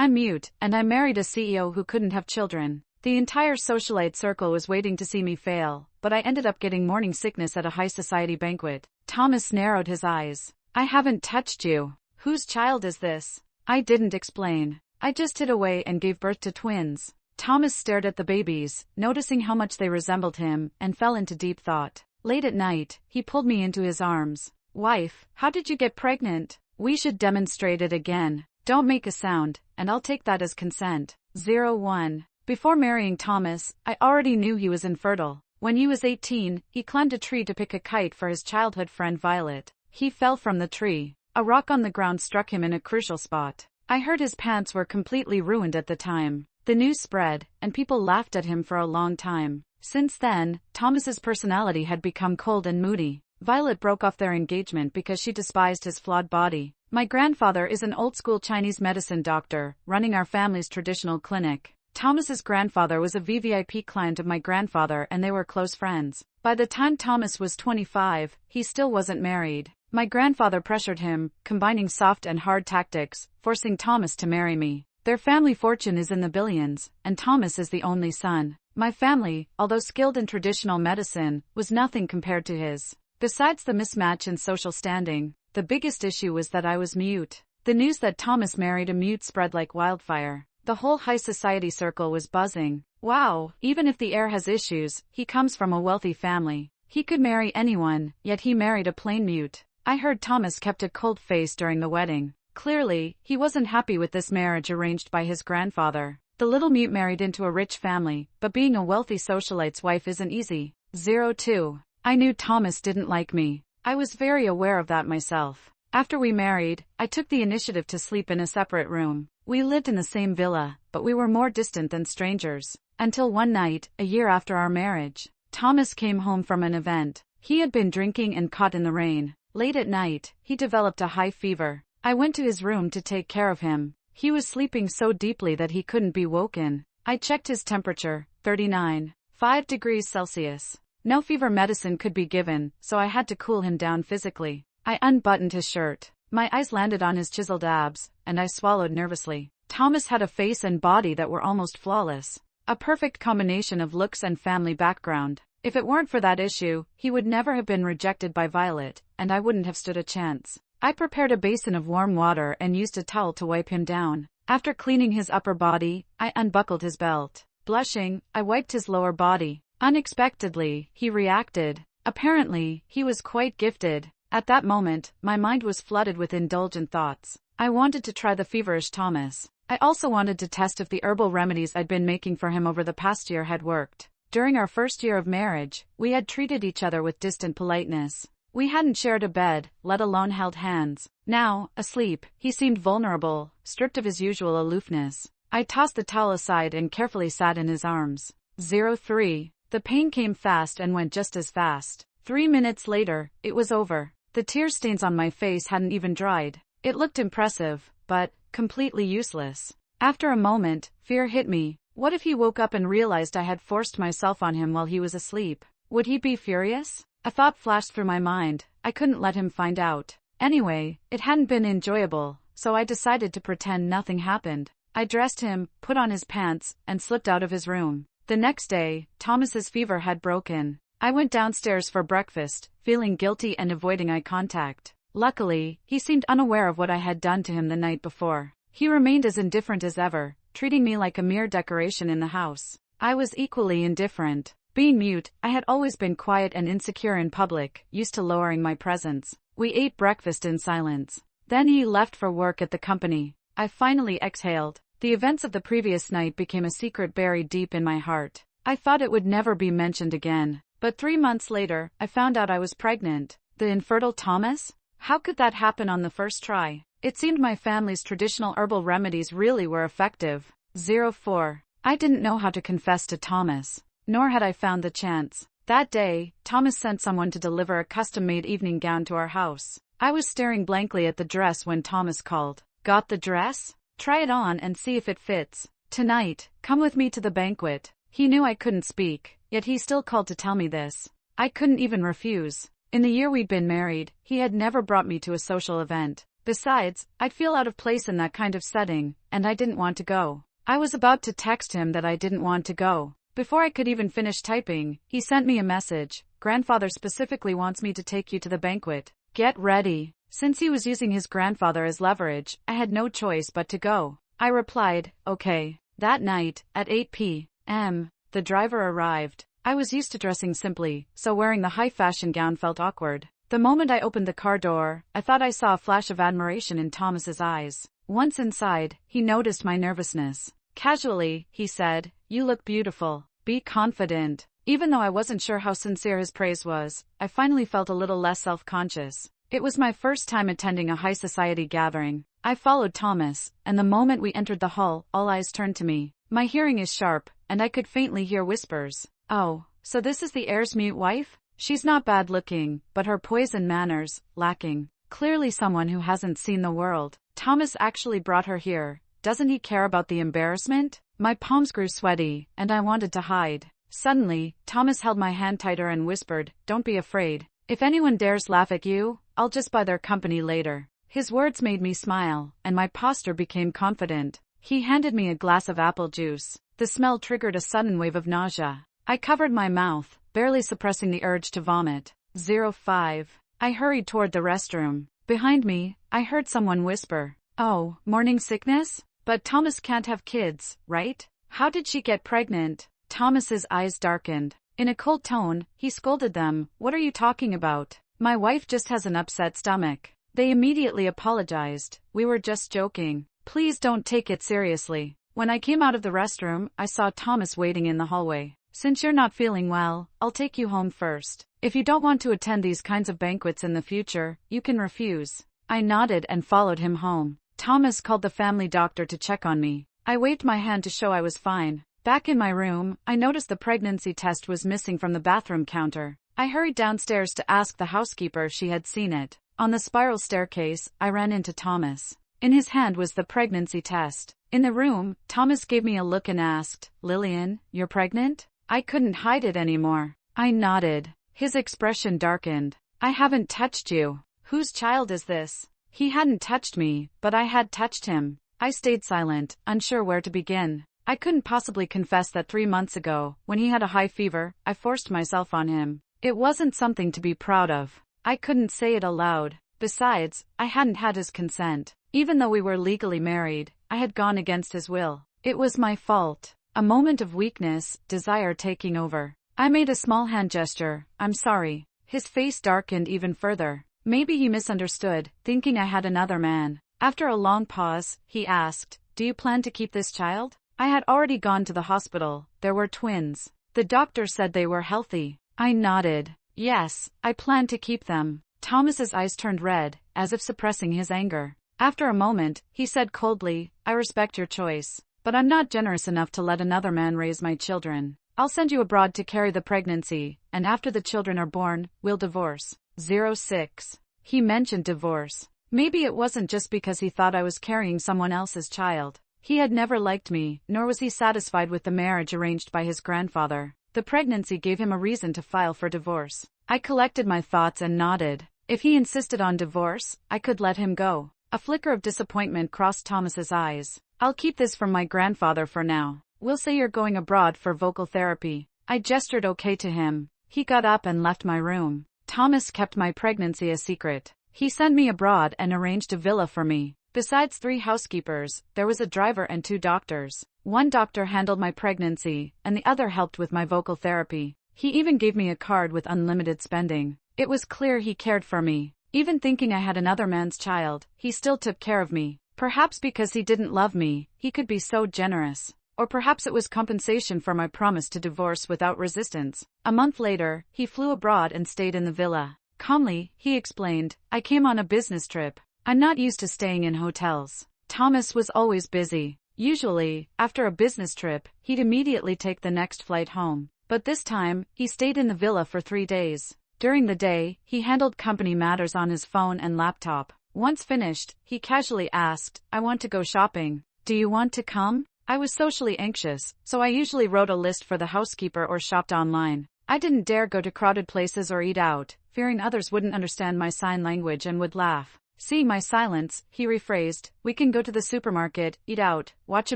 I'm mute, and I married a CEO who couldn't have children. The entire socialite circle was waiting to see me fail, but I ended up getting morning sickness at a high society banquet. Thomas narrowed his eyes. I haven't touched you. Whose child is this? I didn't explain. I just hid away and gave birth to twins. Thomas stared at the babies, noticing how much they resembled him, and fell into deep thought. Late at night, he pulled me into his arms. Wife, how did you get pregnant? We should demonstrate it again. Don't make a sound, and I'll take that as consent. 01. Before marrying Thomas, I already knew he was infertile. When he was 18, he climbed a tree to pick a kite for his childhood friend Violet. He fell from the tree. A rock on the ground struck him in a crucial spot. I heard his pants were completely ruined at the time. The news spread, and people laughed at him for a long time. Since then, Thomas's personality had become cold and moody. Violet broke off their engagement because she despised his flawed body. My grandfather is an old-school Chinese medicine doctor, running our family's traditional clinic. Thomas's grandfather was a VVIP client of my grandfather and they were close friends. By the time Thomas was 25, he still wasn't married. My grandfather pressured him, combining soft and hard tactics, forcing Thomas to marry me. Their family fortune is in the billions, and Thomas is the only son. My family, although skilled in traditional medicine, was nothing compared to his. Besides the mismatch in social standing, the biggest issue was that I was mute. The news that Thomas married a mute spread like wildfire. The whole high society circle was buzzing. Wow, even if the heir has issues, he comes from a wealthy family. He could marry anyone, yet he married a plain mute. I heard Thomas kept a cold face during the wedding. Clearly, he wasn't happy with this marriage arranged by his grandfather. The little mute married into a rich family, but being a wealthy socialite's wife isn't easy. 02. I knew Thomas didn't like me. I was very aware of that myself. After we married, I took the initiative to sleep in a separate room. We lived in the same villa, but we were more distant than strangers. Until one night, a year after our marriage, Thomas came home from an event. He had been drinking and caught in the rain. Late at night, he developed a high fever. I went to his room to take care of him. He was sleeping so deeply that he couldn't be woken. I checked his temperature, 39.5 degrees Celsius. No fever medicine could be given, so I had to cool him down physically. I unbuttoned his shirt. My eyes landed on his chiseled abs, and I swallowed nervously. Thomas had a face and body that were almost flawless. A perfect combination of looks and family background. If it weren't for that issue, he would never have been rejected by Violet, and I wouldn't have stood a chance. I prepared a basin of warm water and used a towel to wipe him down. After cleaning his upper body, I unbuckled his belt. Blushing, I wiped his lower body. Unexpectedly, he reacted. Apparently, he was quite gifted. At that moment, my mind was flooded with indulgent thoughts. I wanted to try the feverish Thomas. I also wanted to test if the herbal remedies I'd been making for him over the past year had worked. During our first year of marriage, we had treated each other with distant politeness. We hadn't shared a bed, let alone held hands. Now, asleep, he seemed vulnerable, stripped of his usual aloofness. I tossed the towel aside and carefully sat in his arms. 03. The pain came fast and went just as fast. 3 minutes later, it was over. The tear stains on my face hadn't even dried. It looked impressive, but completely useless. After a moment, fear hit me. What if he woke up and realized I had forced myself on him while he was asleep? Would he be furious? A thought flashed through my mind. I couldn't let him find out. Anyway, it hadn't been enjoyable, so I decided to pretend nothing happened. I dressed him, put on his pants, and slipped out of his room. The next day, Thomas's fever had broken. I went downstairs for breakfast, feeling guilty and avoiding eye contact. Luckily, he seemed unaware of what I had done to him the night before. He remained as indifferent as ever, treating me like a mere decoration in the house. I was equally indifferent. Being mute, I had always been quiet and insecure in public, used to lowering my presence. We ate breakfast in silence. Then he left for work at the company. I finally exhaled. The events of the previous night became a secret buried deep in my heart. I thought it would never be mentioned again. But 3 months later, I found out I was pregnant. The infertile Thomas? How could that happen on the first try? It seemed my family's traditional herbal remedies really were effective. 04. I didn't know how to confess to Thomas. Nor had I found the chance. That day, Thomas sent someone to deliver a custom-made evening gown to our house. I was staring blankly at the dress when Thomas called. Got the dress? Try it on and see if it fits. Tonight, come with me to the banquet. He knew I couldn't speak, yet he still called to tell me this. I couldn't even refuse. In the year we'd been married, he had never brought me to a social event. Besides, I'd feel out of place in that kind of setting, and I didn't want to go. I was about to text him that I didn't want to go. Before I could even finish typing, he sent me a message. Grandfather specifically wants me to take you to the banquet. Get ready. Since he was using his grandfather as leverage, I had no choice but to go. I replied, okay. That night, at 8 p.m., the driver arrived. I was used to dressing simply, so wearing the high-fashion gown felt awkward. The moment I opened the car door, I thought I saw a flash of admiration in Thomas's eyes. Once inside, he noticed my nervousness. Casually, he said, "You look beautiful. Be confident." Even though I wasn't sure how sincere his praise was, I finally felt a little less self-conscious. It was my first time attending a high society gathering. I followed Thomas, and the moment we entered the hall, all eyes turned to me. My hearing is sharp, and I could faintly hear whispers. "Oh, so this is the heir's mute wife? She's not bad looking, but her poise and manners, lacking. Clearly someone who hasn't seen the world. Thomas actually brought her here. Doesn't he care about the embarrassment?" My palms grew sweaty, and I wanted to hide. Suddenly, Thomas held my hand tighter and whispered, "Don't be afraid. If anyone dares laugh at you, I'll just buy their company later." His words made me smile, and my posture became confident. He handed me a glass of apple juice. The smell triggered a sudden wave of nausea. I covered my mouth, barely suppressing the urge to vomit. 05. I hurried toward the restroom. Behind me, I heard someone whisper, "Oh, morning sickness? But Thomas can't have kids, right? How did she get pregnant?" Thomas's eyes darkened. In a cold tone, he scolded them, "What are you talking about? My wife just has an upset stomach." They immediately apologized. "We were just joking. Please don't take it seriously." When I came out of the restroom, I saw Thomas waiting in the hallway. "Since you're not feeling well, I'll take you home first. If you don't want to attend these kinds of banquets in the future, you can refuse." I nodded and followed him home. Thomas called the family doctor to check on me. I waved my hand to show I was fine. Back in my room, I noticed the pregnancy test was missing from the bathroom counter. I hurried downstairs to ask the housekeeper if she had seen it. On the spiral staircase, I ran into Thomas. In his hand was the pregnancy test. In the room, Thomas gave me a look and asked, "Lillian, you're pregnant?" I couldn't hide it anymore. I nodded. His expression darkened. "I haven't touched you. Whose child is this?" He hadn't touched me, but I had touched him. I stayed silent, unsure where to begin. I couldn't possibly confess that 3 months ago, when he had a high fever, I forced myself on him. It wasn't something to be proud of. I couldn't say it aloud. Besides, I hadn't had his consent. Even though we were legally married, I had gone against his will. It was my fault. A moment of weakness, desire taking over. I made a small hand gesture. "I'm sorry." His face darkened even further. Maybe he misunderstood, thinking I had another man. After a long pause, he asked, "Do you plan to keep this child?" I had already gone to the hospital. There were twins. The doctor said they were healthy. I nodded. "Yes, I plan to keep them." Thomas's eyes turned red, as if suppressing his anger. After a moment, he said coldly, "I respect your choice, but I'm not generous enough to let another man raise my children. I'll send you abroad to carry the pregnancy, and after the children are born, we'll divorce." 06. He mentioned divorce. Maybe it wasn't just because he thought I was carrying someone else's child. He had never liked me, nor was he satisfied with the marriage arranged by his grandfather. The pregnancy gave him a reason to file for divorce. I collected my thoughts and nodded. If he insisted on divorce, I could let him go. A flicker of disappointment crossed Thomas's eyes. "I'll keep this from my grandfather for now. We'll say you're going abroad for vocal therapy." I gestured okay to him. He got up and left my room. Thomas kept my pregnancy a secret. He sent me abroad and arranged a villa for me. Besides 3 housekeepers, there was a driver and 2 doctors. One doctor handled my pregnancy, and the other helped with my vocal therapy. He even gave me a card with unlimited spending. It was clear he cared for me. Even thinking I had another man's child, he still took care of me. Perhaps because he didn't love me, he could be so generous. Or perhaps it was compensation for my promise to divorce without resistance. A month later, he flew abroad and stayed in the villa. Calmly, he explained, "I came on a business trip. I'm not used to staying in hotels." Thomas was always busy. Usually, after a business trip, he'd immediately take the next flight home. But this time, he stayed in the villa for 3 days. During the day, he handled company matters on his phone and laptop. Once finished, he casually asked, "I want to go shopping. Do you want to come?" I was socially anxious, so I usually wrote a list for the housekeeper or shopped online. I didn't dare go to crowded places or eat out, fearing others wouldn't understand my sign language and would laugh. Seeing my silence, he rephrased, we can go to the supermarket, eat out, watch a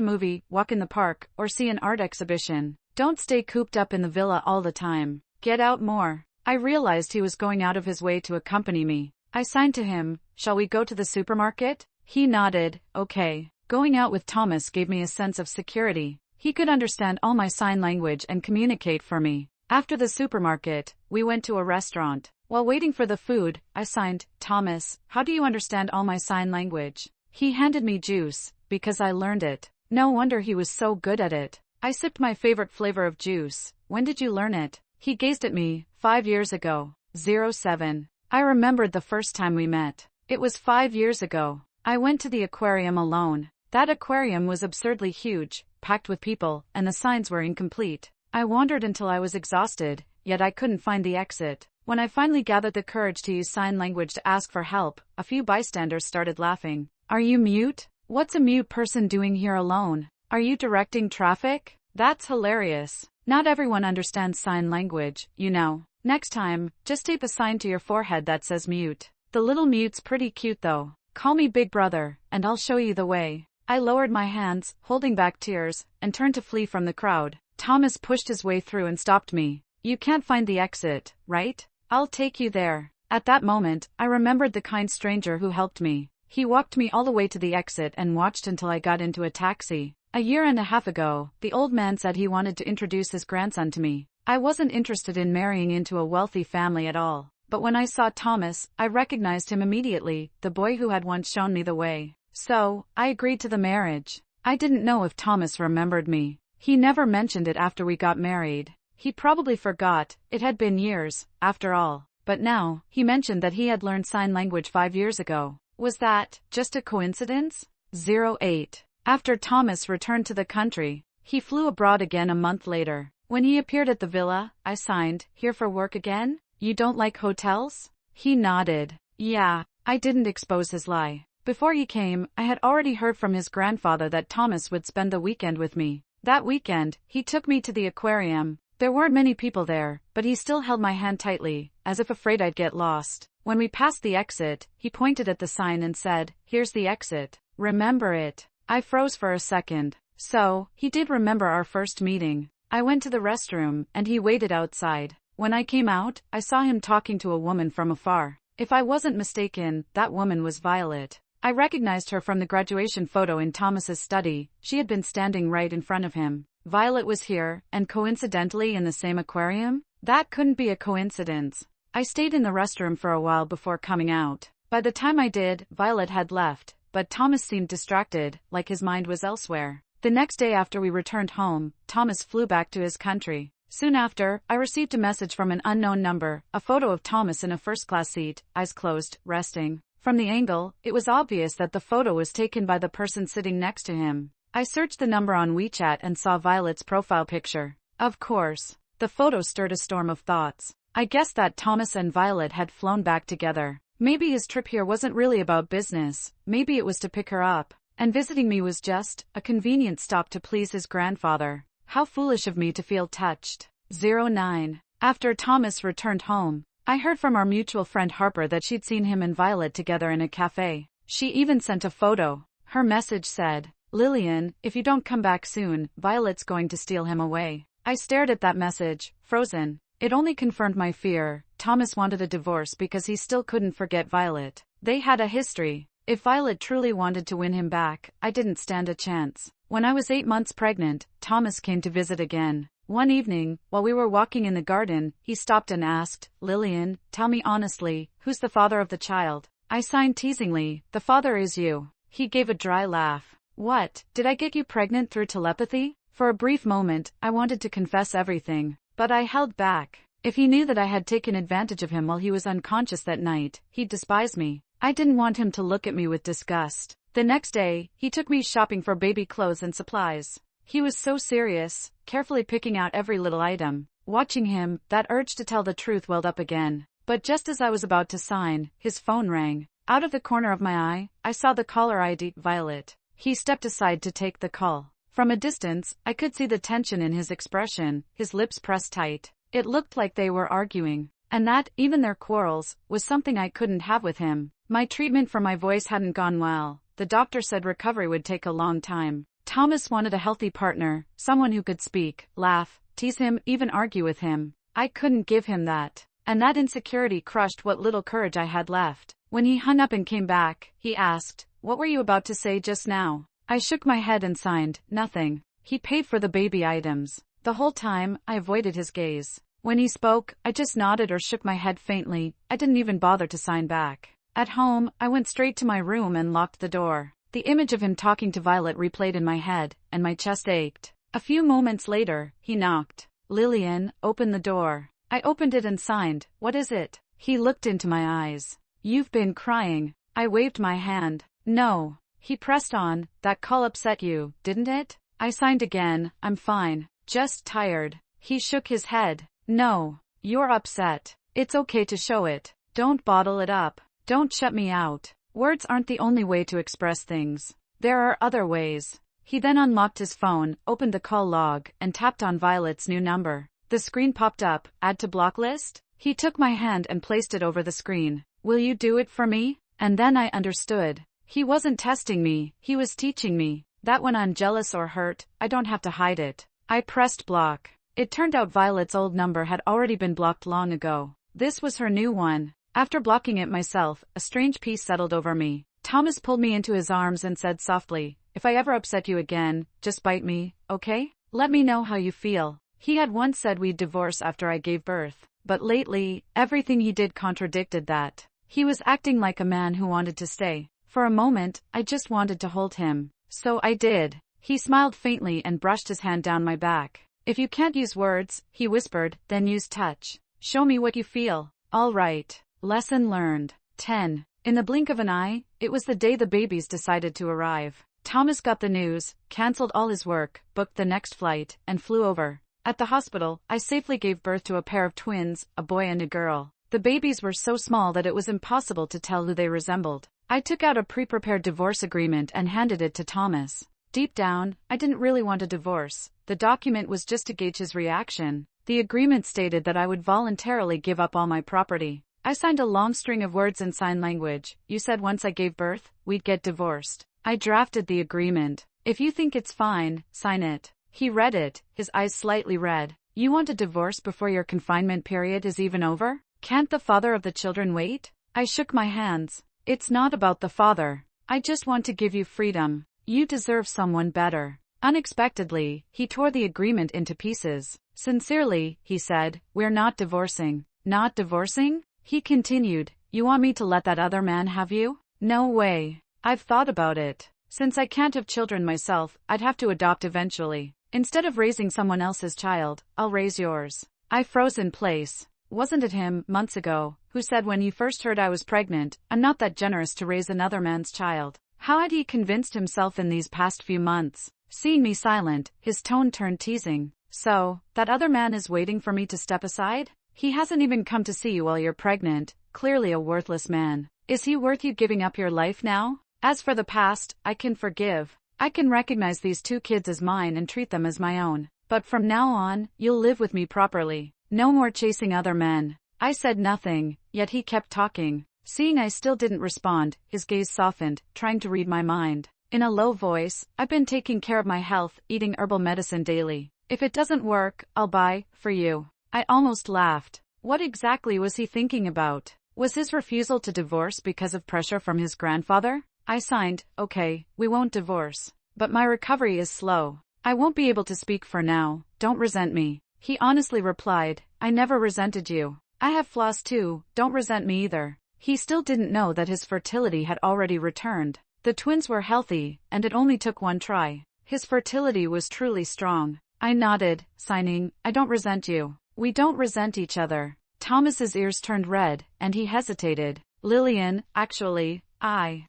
movie, walk in the park, or see an art exhibition. Don't stay cooped up in the villa all the time. Get out more. I realized he was going out of his way to accompany me. I signed to him, shall we go to the supermarket? He nodded, okay. Going out with Thomas gave me a sense of security. He could understand all my sign language and communicate for me. After the supermarket, we went to a restaurant. While waiting for the food, I signed, Thomas, how do you understand all my sign language? He handed me juice, because I learned it. No wonder he was so good at it. I sipped my favorite flavor of juice. When did you learn it? He gazed at me, 5 years ago. 07. I remembered the first time we met. It was 5 years ago. I went to the aquarium alone. That aquarium was absurdly huge, packed with people, and the signs were incomplete. I wandered until I was exhausted, yet I couldn't find the exit. When I finally gathered the courage to use sign language to ask for help, a few bystanders started laughing. Are you mute? What's a mute person doing here alone? Are you directing traffic? That's hilarious. Not everyone understands sign language, you know. Next time, just tape a sign to your forehead that says mute. The little mute's pretty cute though. Call me Big Brother, and I'll show you the way. I lowered my hands, holding back tears, and turned to flee from the crowd. Thomas pushed his way through and stopped me. You can't find the exit, right? I'll take you there. At that moment, I remembered the kind stranger who helped me. He walked me all the way to the exit and watched until I got into a taxi. A year and a half ago, the old man said he wanted to introduce his grandson to me. I wasn't interested in marrying into a wealthy family at all. But when I saw Thomas, I recognized him immediately, the boy who had once shown me the way. So, I agreed to the marriage. I didn't know if Thomas remembered me. He never mentioned it after we got married. He probably forgot, it had been years, after all. But now, he mentioned that he had learned sign language 5 years ago. Was that just a coincidence? 08. After Thomas returned to the country, he flew abroad again a month later. When he appeared at the villa, I signed, here for work again? You don't like hotels? He nodded. Yeah, I didn't expose his lie. Before he came, I had already heard from his grandfather that Thomas would spend the weekend with me. That weekend, he took me to the aquarium. There weren't many people there, but he still held my hand tightly, as if afraid I'd get lost. When we passed the exit, he pointed at the sign and said, here's the exit. Remember it. I froze for a second. So, he did remember our first meeting. I went to the restroom, and he waited outside. When I came out, I saw him talking to a woman from afar. If I wasn't mistaken, that woman was Violet. I recognized her from the graduation photo in Thomas's study. She had been standing right in front of him. Violet was here, and coincidentally in the same aquarium? That couldn't be a coincidence. I stayed in the restroom for a while before coming out. By the time I did, Violet had left, but Thomas seemed distracted, like his mind was elsewhere. The next day after we returned home, Thomas flew back to his country. Soon after, I received a message from an unknown number, a photo of Thomas in a first-class seat, eyes closed, resting. From the angle, it was obvious that the photo was taken by the person sitting next to him. I searched the number on WeChat and saw Violet's profile picture. Of course, the photo stirred a storm of thoughts. I guessed that Thomas and Violet had flown back together. Maybe his trip here wasn't really about business. Maybe it was to pick her up. And visiting me was just a convenient stop to please his grandfather. How foolish of me to feel touched. 09. After Thomas returned home, I heard from our mutual friend Harper that she'd seen him and Violet together in a cafe. She even sent a photo. Her message said, Lillian, if you don't come back soon, Violet's going to steal him away. I stared at that message, frozen. It only confirmed my fear. Thomas wanted a divorce because he still couldn't forget Violet. They had a history. If Violet truly wanted to win him back, I didn't stand a chance. When I was 8 months pregnant, Thomas came to visit again. One evening, while we were walking in the garden, he stopped and asked, Lillian, tell me honestly, who's the father of the child? I signed teasingly, the father is you. He gave a dry laugh. What, did I get you pregnant through telepathy? For a brief moment, I wanted to confess everything, but I held back. If he knew that I had taken advantage of him while he was unconscious that night, he'd despise me. I didn't want him to look at me with disgust. The next day, he took me shopping for baby clothes and supplies. He was so serious, carefully picking out every little item. Watching him, that urge to tell the truth welled up again. But just as I was about to sign, his phone rang. Out of the corner of my eye, I saw the caller ID, Violet. He stepped aside to take the call. From a distance, I could see the tension in his expression, his lips pressed tight. It looked like they were arguing. And that, even their quarrels, was something I couldn't have with him. My treatment for my voice hadn't gone well. The doctor said recovery would take a long time. Thomas wanted a healthy partner, someone who could speak, laugh, tease him, even argue with him. I couldn't give him that. And that insecurity crushed what little courage I had left. When he hung up and came back, he asked, "What were you about to say just now?" I shook my head and signed, "Nothing." He paid for the baby items. The whole time, I avoided his gaze. When he spoke, I just nodded or shook my head faintly. I didn't even bother to sign back. At home, I went straight to my room and locked the door. The image of him talking to Violet replayed in my head, and my chest ached. A few moments later, he knocked. "Lillian, open the door." I opened it and signed, "What is it?" He looked into my eyes. "You've been crying." I waved my hand. "No." He pressed on, "That call upset you, didn't it?" I signed again, "I'm fine. Just tired." He shook his head. "No. You're upset. It's okay to show it. Don't bottle it up. Don't shut me out. Words aren't the only way to express things. There are other ways." He then unlocked his phone, opened the call log, and tapped on Violet's new number. The screen popped up, "Add to block list." He took my hand and placed it over the screen. "Will you do it for me?" And then I understood. He wasn't testing me, he was teaching me that when I'm jealous or hurt, I don't have to hide it. I pressed block. It turned out Violet's old number had already been blocked long ago. This was her new one. After blocking it myself, a strange peace settled over me. Thomas pulled me into his arms and said softly, "If I ever upset you again, just bite me, okay? Let me know how you feel." He had once said we'd divorce after I gave birth, but lately, everything he did contradicted that. He was acting like a man who wanted to stay. For a moment, I just wanted to hold him. So I did. He smiled faintly and brushed his hand down my back. "If you can't use words," he whispered, "then use touch. Show me what you feel." All right. Lesson learned. 10. In the blink of an eye, it was the day the babies decided to arrive. Thomas got the news, cancelled all his work, booked the next flight, and flew over. At the hospital, I safely gave birth to a pair of twins, a boy and a girl. The babies were so small that it was impossible to tell who they resembled. I took out a pre-prepared divorce agreement and handed it to Thomas. Deep down, I didn't really want a divorce. The document was just to gauge his reaction. The agreement stated that I would voluntarily give up all my property. I signed a long string of words in sign language. "You said once I gave birth, we'd get divorced." I drafted the agreement. "If you think it's fine, sign it." He read it, his eyes slightly red. "You want a divorce before your confinement period is even over? Can't the father of the children wait?" I shook my hands. "It's not about the father. I just want to give you freedom. You deserve someone better." Unexpectedly, he tore the agreement into pieces. "Sincerely," he said, "we're not divorcing." "Not divorcing?" He continued. "You want me to let that other man have you?" "No way. I've thought about it. Since I can't have children myself, I'd have to adopt eventually. Instead of raising someone else's child, I'll raise yours." I froze in place. Wasn't it him, months ago, who said when he first heard I was pregnant, "I'm not that generous to raise another man's child"? How had he convinced himself in these past few months? Seeing me silent, his tone turned teasing. "So, that other man is waiting for me to step aside? He hasn't even come to see you while you're pregnant, clearly a worthless man. Is he worth you giving up your life now? As for the past, I can forgive. I can recognize these two kids as mine and treat them as my own. But from now on, you'll live with me properly. No more chasing other men." I said nothing, yet he kept talking. Seeing I still didn't respond, his gaze softened, trying to read my mind. In a low voice, "I've been taking care of my health, eating herbal medicine daily. If it doesn't work, I'll buy, for you." I almost laughed. What exactly was he thinking about? Was his refusal to divorce because of pressure from his grandfather? I signed, "Okay, we won't divorce. But my recovery is slow. I won't be able to speak for now, don't resent me." He honestly replied, "I never resented you. I have flaws too, don't resent me either." He still didn't know that his fertility had already returned. The twins were healthy, and it only took one try. His fertility was truly strong. I nodded, signing, "I don't resent you. We don't resent each other." Thomas's ears turned red, and he hesitated. "Lillian, actually, I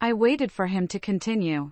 waited for him to continue.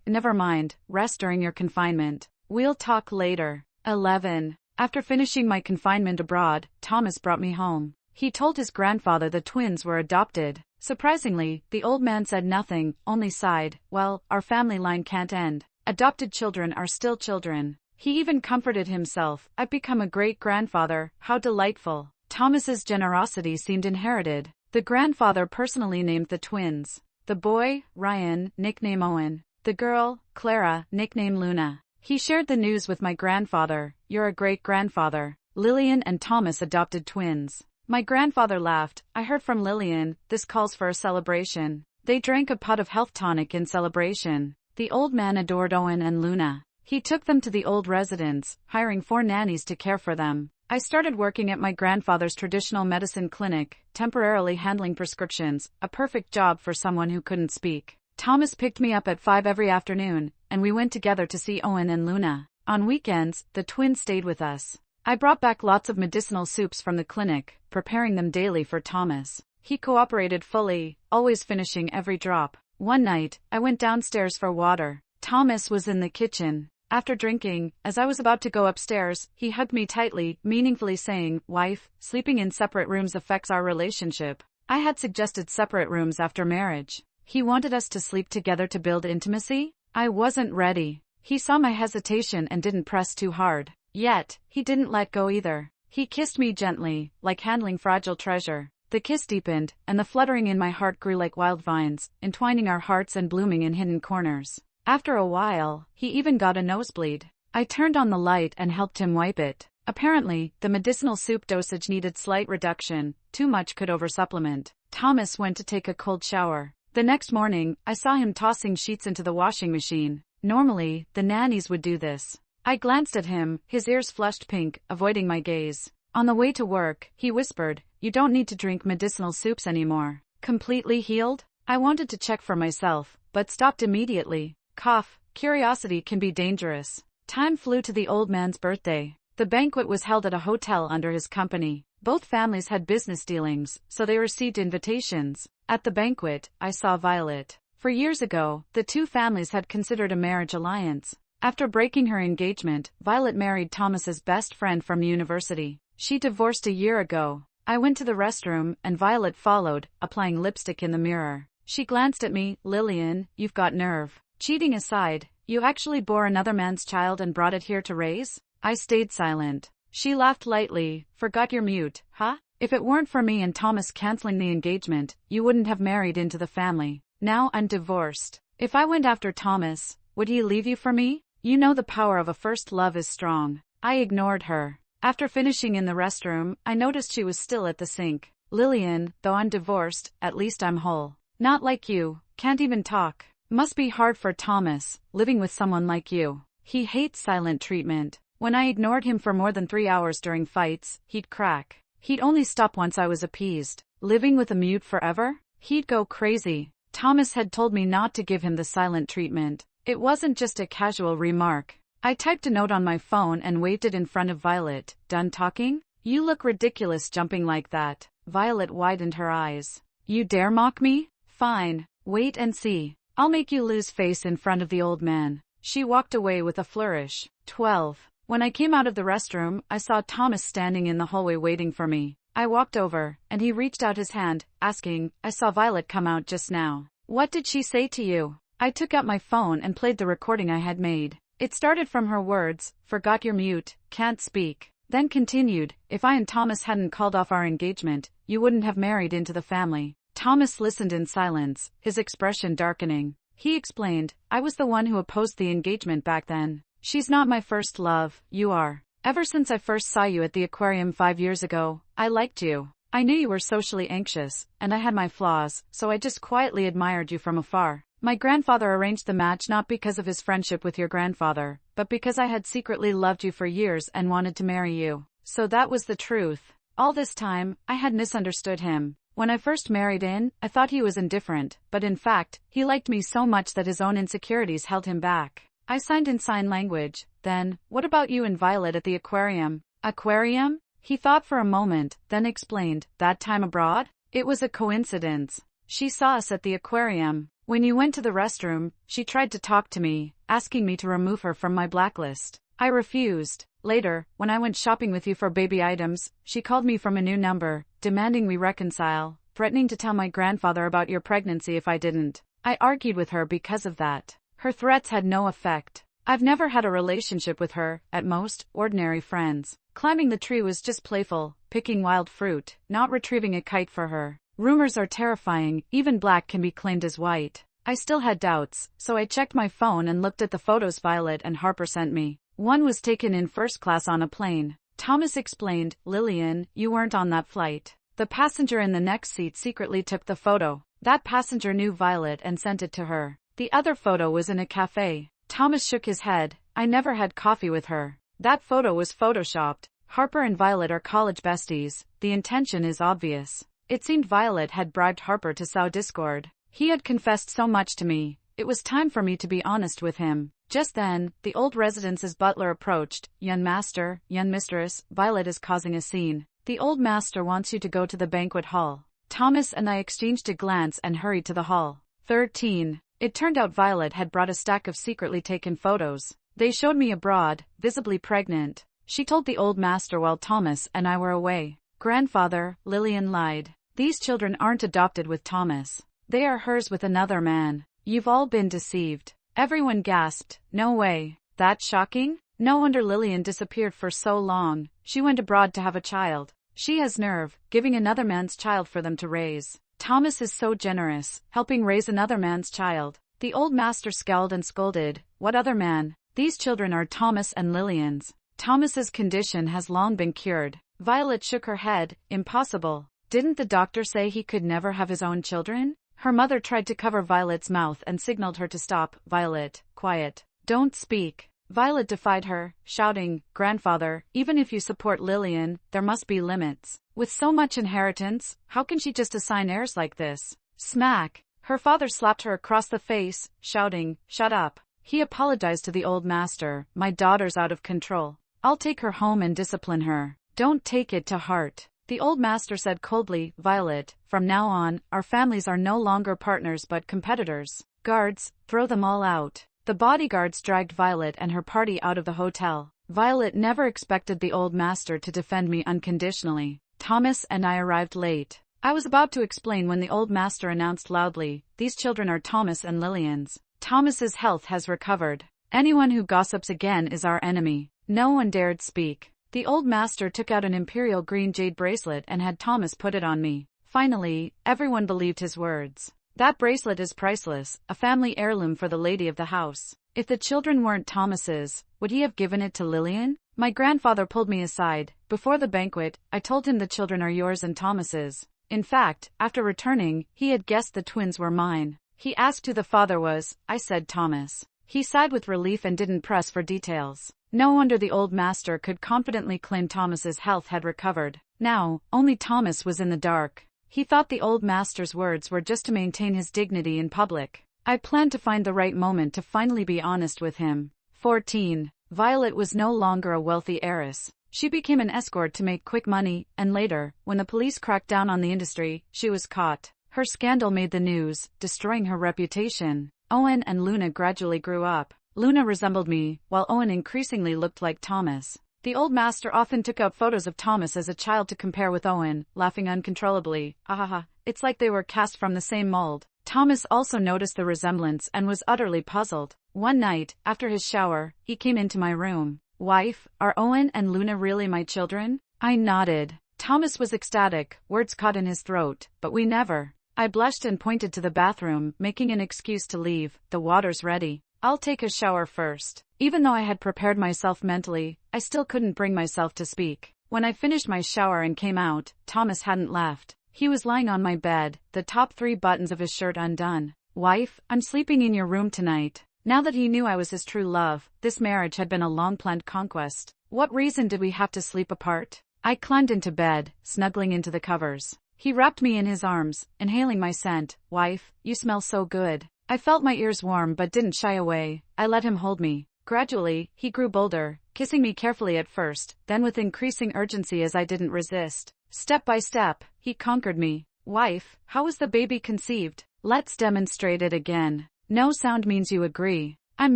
Never mind, rest during your confinement. We'll talk later." 11. After finishing my confinement abroad, Thomas brought me home. He told his grandfather the twins were adopted. Surprisingly, the old man said nothing, only sighed. "Well, our family line can't end. Adopted children are still children." He even comforted himself. "I've become a great-grandfather, how delightful." Thomas's generosity seemed inherited. The grandfather personally named the twins. The boy, Ryan, nickname Owen. The girl, Clara, nickname Luna. He shared the news with my grandfather. You're a great-grandfather. Lillian and Thomas adopted twins. My grandfather laughed. I heard from Lillian, this calls for a celebration. They drank a pot of health tonic in celebration. The old man adored Owen and Luna. He took them to the old residence, hiring 4 nannies to care for them. I started working at my grandfather's traditional medicine clinic, temporarily handling prescriptions, a perfect job for someone who couldn't speak. Thomas picked me up at 5 every afternoon, and we went together to see Owen and Luna. On weekends, the twins stayed with us. I brought back lots of medicinal soups from the clinic, preparing them daily for Thomas. He cooperated fully, always finishing every drop. One night, I went downstairs for water. Thomas was in the kitchen. After drinking, as I was about to go upstairs, he hugged me tightly, meaningfully saying, "Wife, sleeping in separate rooms affects our relationship." I had suggested separate rooms after marriage. He wanted us to sleep together to build intimacy? I wasn't ready. He saw my hesitation and didn't press too hard. Yet, he didn't let go either. He kissed me gently, like handling fragile treasure. The kiss deepened, and the fluttering in my heart grew like wild vines, entwining our hearts and blooming in hidden corners. After a while, he even got a nosebleed. I turned on the light and helped him wipe it. Apparently, the medicinal soup dosage needed slight reduction. Too much could oversupplement. Thomas went to take a cold shower. The next morning, I saw him tossing sheets into the washing machine. Normally, the nannies would do this. I glanced at him, his ears flushed pink, avoiding my gaze. On the way to work, he whispered, "You don't need to drink medicinal soups anymore." Completely healed? I wanted to check for myself, but stopped immediately. Cough, curiosity can be dangerous. Time flew to the old man's birthday. The banquet was held at a hotel under his company. Both families had business dealings, so they received invitations. At the banquet, I saw Violet. For years ago, the two families had considered a marriage alliance. After breaking her engagement, Violet married Thomas's best friend from university. She divorced a year ago. I went to the restroom, and Violet followed, applying lipstick in the mirror. She glanced at me. "Lillian, you've got nerve. Cheating aside, you actually bore another man's child and brought it here to raise?" I stayed silent. She laughed lightly. "Forgot you're mute, huh? If it weren't for me and Thomas canceling the engagement, you wouldn't have married into the family. Now I'm divorced. If I went after Thomas, would he leave you for me? You know the power of a first love is strong." I ignored her. After finishing in the restroom, I noticed she was still at the sink. "Lillian, though I'm divorced, at least I'm whole. Not like you, can't even talk. Must be hard for Thomas, living with someone like you. He hates silent treatment. When I ignored him for more than 3 hours during fights, he'd crack. He'd only stop once I was appeased. Living with a mute forever? He'd go crazy. Thomas had told me not to give him the silent treatment. It wasn't just a casual remark. I typed a note on my phone and waved it in front of Violet. "Done talking? You look ridiculous jumping like that." Violet widened her eyes. "You dare mock me? Fine. Wait and see. I'll make you lose face in front of the old man." She walked away with a flourish. 12. When I came out of the restroom, I saw Thomas standing in the hallway waiting for me. I walked over, and he reached out his hand, asking, "I saw Violet come out just now. What did she say to you?" I took out my phone and played the recording I had made. It started from her words, "Forgot you're mute, can't speak." Then continued, "If I and Thomas hadn't called off our engagement, you wouldn't have married into the family." Thomas listened in silence, his expression darkening. He explained, "I was the one who opposed the engagement back then. She's not my first love, you are. Ever since I first saw you at the aquarium 5 years ago, I liked you. I knew you were socially anxious, and I had my flaws, so I just quietly admired you from afar. My grandfather arranged the match not because of his friendship with your grandfather, but because I had secretly loved you for years and wanted to marry you. So that was the truth. All this time, I had misunderstood him. When I first married in, I thought he was indifferent, but in fact, he liked me so much that his own insecurities held him back. I signed in sign language. Then, what about you and Violet at the aquarium?" "Aquarium?" He thought for a moment, then explained, "That time abroad? It was a coincidence. She saw us at the aquarium. When you went to the restroom, she tried to talk to me, asking me to remove her from my blacklist. I refused. Later, when I went shopping with you for baby items, she called me from a new number, demanding we reconcile, threatening to tell my grandfather about your pregnancy if I didn't. I argued with her because of that. Her threats had no effect. I've never had a relationship with her, at most, ordinary friends. Climbing the tree was just playful, picking wild fruit, not retrieving a kite for her. Rumors are terrifying, even black can be claimed as white. I still had doubts, so I checked my phone and looked at the photos Violet and Harper sent me. One was taken in first class on a plane. Thomas explained, "Lillian, you weren't on that flight. The passenger in the next seat secretly took the photo. That passenger knew Violet and sent it to her. The other photo was in a cafe." Thomas shook his head. "I never had coffee with her. That photo was photoshopped. Harper and Violet are college besties. The intention is obvious." It seemed Violet had bribed Harper to sow discord. He had confessed so much to me. It was time for me to be honest with him. Just then, the old residence's butler approached. "Young master, young mistress, Violet is causing a scene. The old master wants you to go to the banquet hall." Thomas and I exchanged a glance and hurried to the hall. 13. It turned out Violet had brought a stack of secretly taken photos. They showed me abroad, visibly pregnant. She told the old master while Thomas and I were away. "Grandfather," Lillian lied. "These children aren't adopted with Thomas. They are hers with another man. You've all been deceived." Everyone gasped. "No way. That's shocking?" No wonder Lillian disappeared for so long. She went abroad to have a child. She has nerve, giving another man's child for them to raise. Thomas is so generous, helping raise another man's child. The old master scowled and scolded. "What other man? These children are Thomas and Lillian's. Thomas's condition has long been cured." Violet shook her head. "Impossible. Didn't the doctor say he could never have his own children?" Her mother tried to cover Violet's mouth and signaled her to stop. "Violet, quiet. Don't speak." Violet defied her, shouting, "Grandfather, even if you support Lillian, there must be limits. With so much inheritance, how can she just assign heirs like this?" Smack! Her father slapped her across the face, shouting, "Shut up." He apologized to the old master. "My daughter's out of control. I'll take her home and discipline her. Don't take it to heart." The old master said coldly, "Violet, from now on, our families are no longer partners but competitors. Guards, throw them all out." The bodyguards dragged Violet and her party out of the hotel. Violet never expected the old master to defend me unconditionally. Thomas and I arrived late. I was about to explain when the old master announced loudly, "These children are Thomas and Lillian's. Thomas's health has recovered. Anyone who gossips again is our enemy." No one dared speak. The old master took out an imperial green jade bracelet and had Thomas put it on me. Finally, everyone believed his words. "That bracelet is priceless, a family heirloom for the lady of the house. If the children weren't Thomas's, would he have given it to Lillian?" My grandfather pulled me aside. "Before the banquet, I told him the children are yours and Thomas's. In fact, after returning, he had guessed the twins were mine. He asked who the father was. I said Thomas. He sighed with relief and didn't press for details. No wonder the old master could confidently claim Thomas's health had recovered. Now, only Thomas was in the dark. He thought the old master's words were just to maintain his dignity in public. I planned to find the right moment to finally be honest with him. 14. Violet was no longer a wealthy heiress. She became an escort to make quick money, and later, when the police cracked down on the industry, she was caught. Her scandal made the news, destroying her reputation. Owen and Luna gradually grew up. Luna resembled me, while Owen increasingly looked like Thomas. The old master often took out photos of Thomas as a child to compare with Owen, laughing uncontrollably. "Ahaha, it's like they were cast from the same mold." Thomas also noticed the resemblance and was utterly puzzled. One night, after his shower, he came into my room. "Wife, are Owen and Luna really my children?" I nodded. Thomas was ecstatic, words caught in his throat, "But we never." I blushed and pointed to the bathroom, making an excuse to leave. "The water's ready. I'll take a shower first." Even though I had prepared myself mentally, I still couldn't bring myself to speak. When I finished my shower and came out, Thomas hadn't left. He was lying on my bed, the top 3 buttons of his shirt undone. "Wife, I'm sleeping in your room tonight." Now that he knew I was his true love, this marriage had been a long-planned conquest. What reason did we have to sleep apart? I climbed into bed, snuggling into the covers. He wrapped me in his arms, inhaling my scent. "Wife, you smell so good." I felt my ears warm but didn't shy away. I let him hold me. Gradually, he grew bolder, kissing me carefully at first, then with increasing urgency as I didn't resist. Step by step, he conquered me. "Wife, how was the baby conceived?" "Let's demonstrate it again." "No sound means you agree." I'm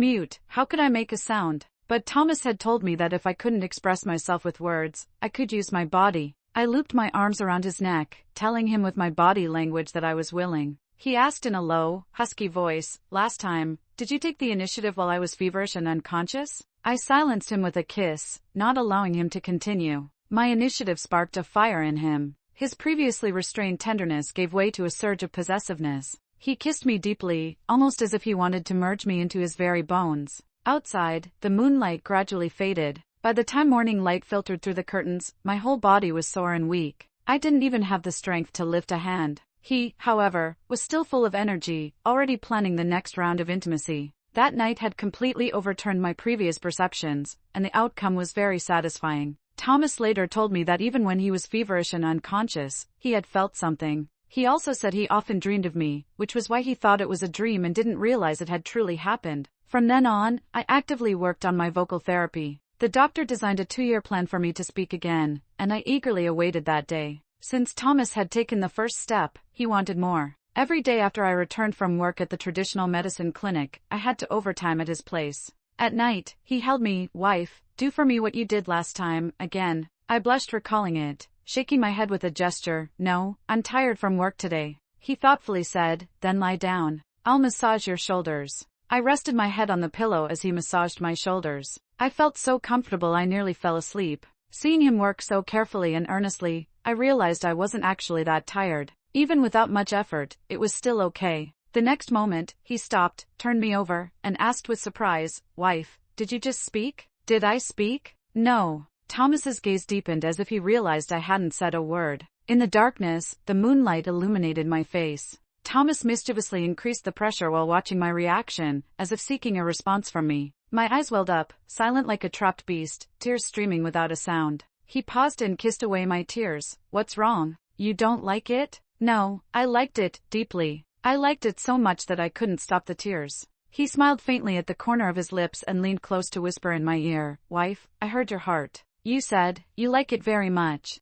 mute. How could I make a sound? But Thomas had told me that if I couldn't express myself with words, I could use my body. I looped my arms around his neck, telling him with my body language that I was willing. He asked in a low, husky voice, "Last time, did you take the initiative while I was feverish and unconscious?" I silenced him with a kiss, not allowing him to continue. My initiative sparked a fire in him. His previously restrained tenderness gave way to a surge of possessiveness. He kissed me deeply, almost as if he wanted to merge me into his very bones. Outside, the moonlight gradually faded. By the time morning light filtered through the curtains, my whole body was sore and weak. I didn't even have the strength to lift a hand. He, however, was still full of energy, already planning the next round of intimacy. That night had completely overturned my previous perceptions, and the outcome was very satisfying. Thomas later told me that even when he was feverish and unconscious, he had felt something. He also said he often dreamed of me, which was why he thought it was a dream and didn't realize it had truly happened. From then on, I actively worked on my vocal therapy. The doctor designed a 2-year plan for me to speak again, and I eagerly awaited that day. Since Thomas had taken the first step, he wanted more. Every day after I returned from work at the traditional medicine clinic, I had to overtime at his place. At night, he held me, "Wife, do for me what you did last time," again. I blushed recalling it, shaking my head with a gesture. "No, I'm tired from work today." He thoughtfully said, "Then lie down. I'll massage your shoulders." I rested my head on the pillow as he massaged my shoulders. I felt so comfortable I nearly fell asleep. Seeing him work so carefully and earnestly, I realized I wasn't actually that tired. Even without much effort, it was still okay. The next moment, he stopped, turned me over, and asked with surprise, "Wife, did you just speak?" Did I speak? No. Thomas's gaze deepened as if he realized I hadn't said a word. In the darkness, the moonlight illuminated my face. Thomas mischievously increased the pressure while watching my reaction, as if seeking a response from me. My eyes welled up, silent like a trapped beast, tears streaming without a sound. He paused and kissed away my tears. "What's wrong? You don't like it?" "No, I liked it, deeply. I liked it so much that I couldn't stop the tears." He smiled faintly at the corner of his lips and leaned close to whisper in my ear, "Wife, I heard your heart. You said, you like it very much."